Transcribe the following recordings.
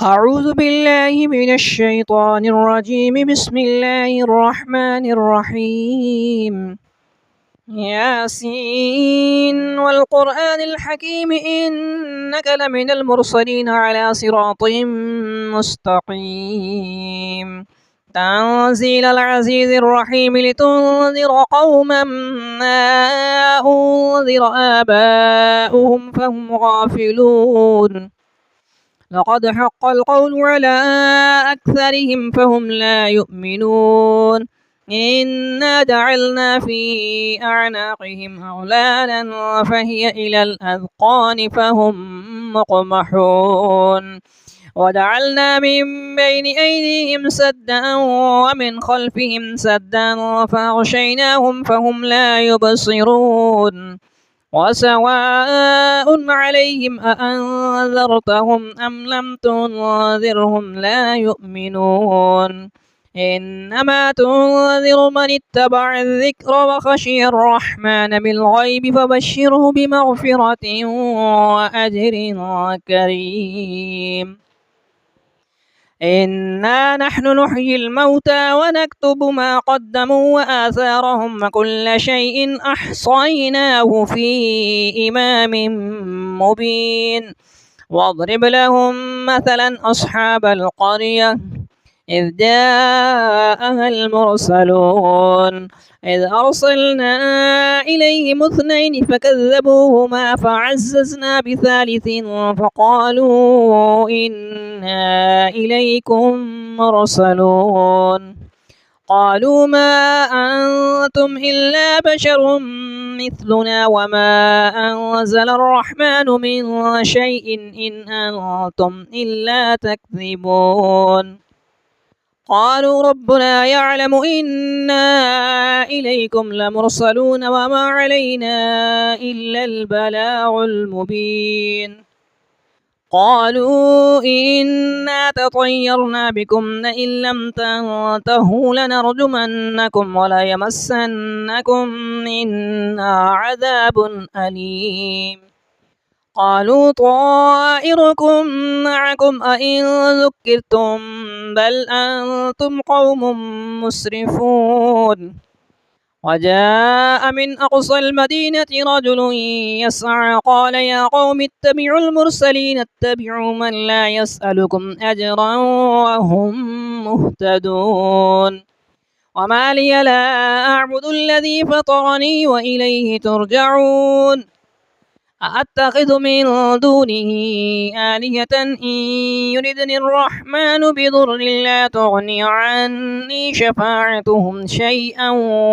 أعوذ بالله من الشيطان الرجيم. بسم الله الرحمن الرحيم. ياسين والقرآن الحكيم إنك لمن المرسلين على صراط مستقيم. تنزيل العزيز الرحيم لتنذر قوما ما أنذر آباؤهم فهم غافلون. لقد حق القول على أكثرهم فهم لا يؤمنون. إنا جعلنا في أعناقهم أغلالا فهي إلى الأذقان فهم مقمحون. وجعلنا من بين أيديهم سدا ومن خلفهم سدا فأغشيناهم فهم لا يبصرون. وسواء عليهم أأنذرتهم أم لم تنذرهم لا يؤمنون. إنما تنذر من اتبع الذكر وخشي الرحمن بالغيب فبشره بمغفرة وأجر كريم. إنا نحن نحيي الموتى ونكتب ما قدموا وآثارهم وكل شيء أحصيناه في إمام مبين. واضرب لهم مثلا أصحاب القرية إذ جاءها المرسلون إذ أرسلنا إليهم 2 فكذبوهما فعززنا بثالث فقالوا إنا إليكم مرسلون. قالوا ما أنتم إلا بشر مثلنا وما أنزل الرحمن من شيء إن أنتم إلا تكذبون. قالوا ربنا يعلم إنا إليكم لمرسلون وما علينا إلا البلاغ المبين. قالوا إنا تطيرنا بكم لئن لم تنتهوا لنرجمنكم وليمسنكم منا عذاب أليم. قالوا طائركم معكم أئن ذكرتم بل أنتم قوم مسرفون. وجاء من أقصى المدينة رجل يسعى قال يا قوم اتبعوا المرسلين اتبعوا من لا يسألكم أجرا وهم مهتدون. وما لي لا أعبد الذي فطرني وإليه ترجعون. أأتخذ من دونه آلهة إن يردني الرحمن بضر لا تغني عني شفاعتهم شيئا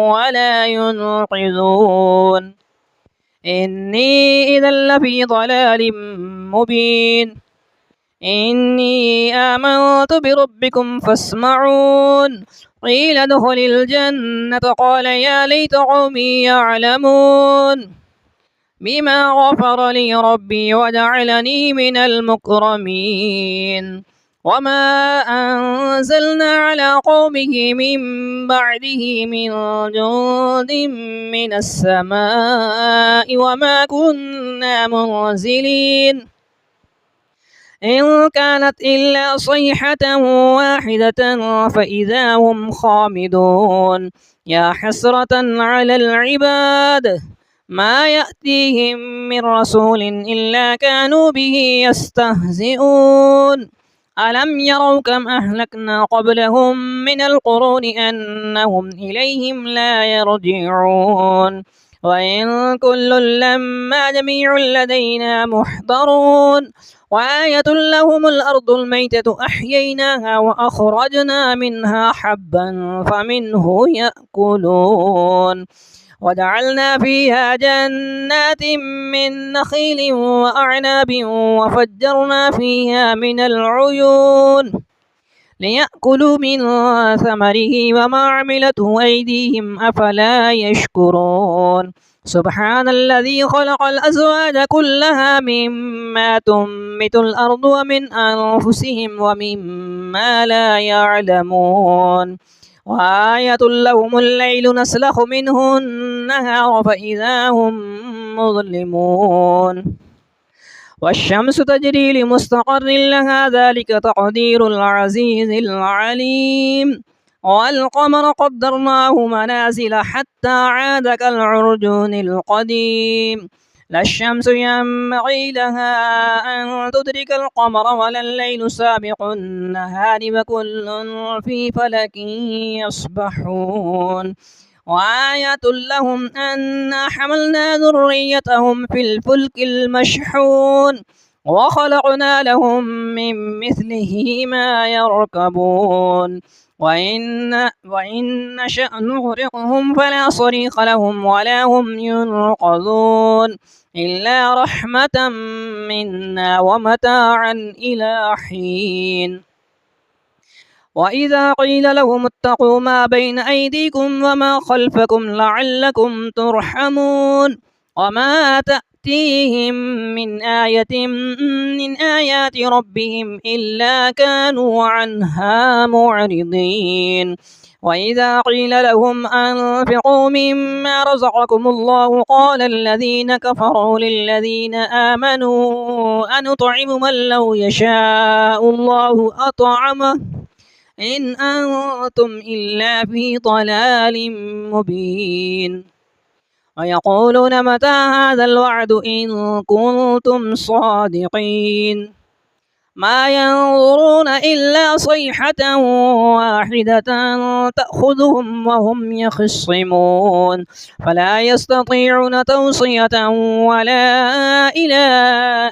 ولا ينقذون. إني إذا لفي ضلال مبين. إني آمنت بربكم فاسمعون. قيل ادخل الجنة قال يا ليت قومي يعلمون بما غفر لي ربي وجعلني من المكرمين. وما أنزلنا على قومه من بعده من جند من السماء وما كنا منزلين إن كانت إلا صيحة واحدة فإذا هم خامدون. يا حسرة على العباد ما يأتيهم من رسول إلا كانوا به يستهزئون. ألم يروا كم أهلكنا قبلهم من القرون أنهم إليهم لا يرجعون. وإن كل لما جميع لدينا محضرون. وآية لهم الأرض الميتة أحييناها وأخرجنا منها حبا فمنه يأكلون. وجعلنا فيها جنات من نخيل وأعناب وفجرنا فيها من العيون ليأكلوا من ثمره وما عملته أيديهم أفلا يشكرون. سبحان الذي خلق الأزواج كلها مما تنبت الأرض ومن أنفسهم ومما لا يعلمون. وآية لهم الليل نسلخ منه النهار فإذا هم مظلمون. والشمس تجري لمستقر لها ذلك تقدير العزيز العليم والقمر قدرناه منازل حتى عاد كالعرجون القديم لا الشمس ينبغي لها أن تدرك القمر ولا الليل سابق النهار وكل في فلك يسبحون وآية لهم أنا حملنا ذريتهم في الفلك المشحون وخلقنا لهم من مثله ما يركبون وإن نشأ نغرقهم فلا صريخ لهم ولا هم ينقذون إلا رحمة منا ومتاعا إلى حين وإذا قيل لهم اتقوا ما بين أيديكم وما خلفكم لعلكم ترحمون وما تأتيهم من آية من آيات ربهم إلا كانوا عنها معرضين وإذا قيل لهم أنفقوا مما رزقكم الله قال الذين كفروا للذين آمنوا أنطعم من لو يشاء الله أطعمه إن أنتم إلا في ضلال مبين ويقولون متى هذا الوعد إن كنتم صادقين ما ينظرون إلا صيحة واحدة تأخذهم وهم يخصمون فلا يستطيعون توصية ولا إلى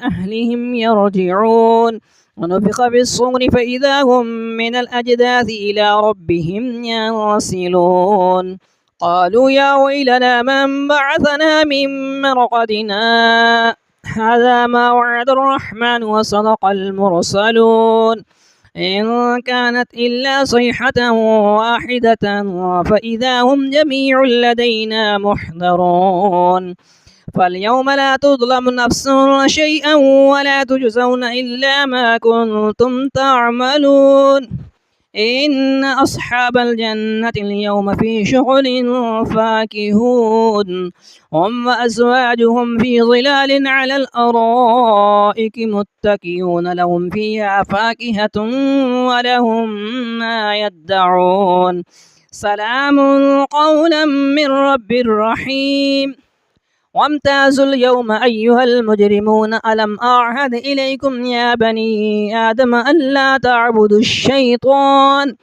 أهلهم يرجعون ونفخ في الصور فإذا هم من الأجداث إلى ربهم ينسلون قالوا يا ويلنا من بعثنا من مرقدنا هذا ما وعد الرحمن وصدق المرسلون إن كانت إلا صيحة واحدة فإذا هم جميع لدينا محضرون فاليوم لا تظلم نفس شيئا ولا تجزون إلا ما كنتم تعملون إن أصحاب الجنة اليوم في شغل فاكهون هم وأزواجهم في ظلال على الأرائك متكئون لهم فيها فاكهة ولهم ما يدعون سلام قولا من رب رحيم وامتازوا اليوم أيها المجرمون ألم أعهد إليكم يا بني آدم ألا تعبدوا الشيطان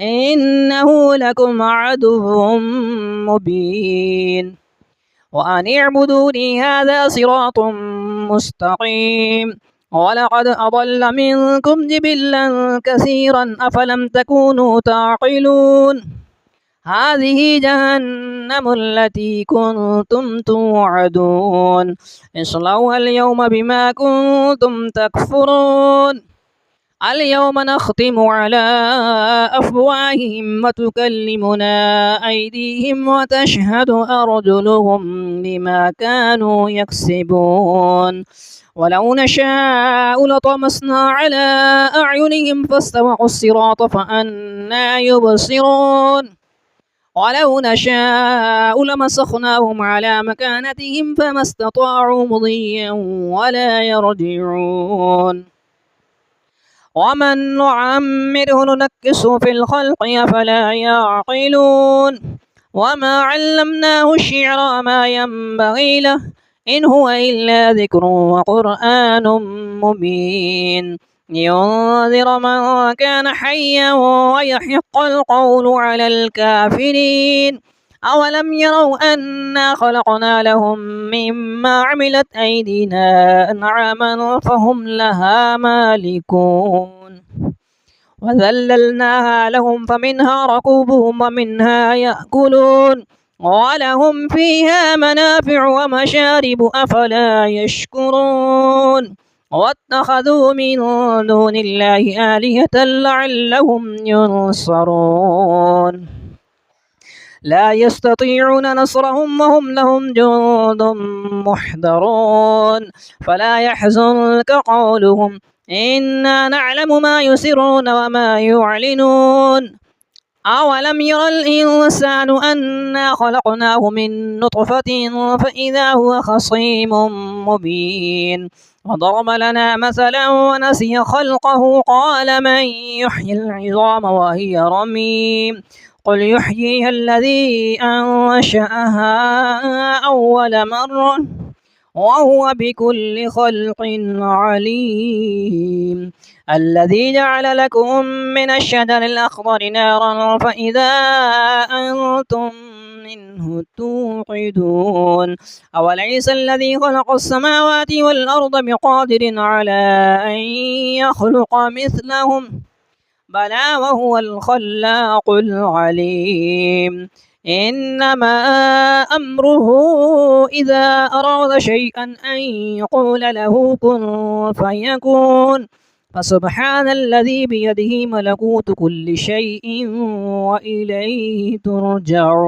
إنه لكم عدو مبين وأن اعبدوني هذا صراط مستقيم ولقد أضل منكم جبلا كثيرا أفلم تكونوا تعقلون هذه جهنم التي كنتم توعدون اصلوها اليوم بما كنتم تكفرون اليوم نختم على أفواههم وتكلمنا أيديهم وتشهد أرجلهم بما كانوا يكسبون ولو نشاء لطمسنا على أعينهم فاستبقوا الصراط فأنى يبصرون ولو نشاء لمسخناهم على مكانتهم فما استطاعوا مضيا ولا يرجعون ومن نعمره ننكسه في الخلق أفلا يعقلون وما علمناه الشعر ما ينبغي له إن هو إلا ذكر وقرآن مبين لينذر من كان حيا ويحق القول على الكافرين أولم يروا أنا خلقنا لهم مما عملت أيدينا أنعاما فهم لها مالكون وذللناها لهم فمنها ركوبهم ومنها يأكلون ولهم فيها منافع ومشارب أفلا يشكرون واتخذوا من دون الله آلهة لعلهم ينصرون لا يستطيعون نصرهم وهم لهم جند محضرون فلا يحزنك قولهم إنا نعلم ما يسرون وما يعلنون أولم ير الإنسان أنا خلقناه من نطفة فإذا هو خصيم مبين وضرب لنا مثلا ونسي خلقه قال من يحيي العظام وهي رميم قل يحييها الذي أنشأها أول مرة وهو بكل خلق عليم الذي جعل لكم من الشجر الأخضر نارا فإذا أنتم منه توقدون أوليس الذي خلق السماوات والأرض بقادر على أن يخلق مثلهم بلى وهو الخلاق العليم إنما أمره إذا أراد شيئا أن يقول له كن فيكون فسبحان الذي بيده ملكوت كل شيء وإليه ترجعون.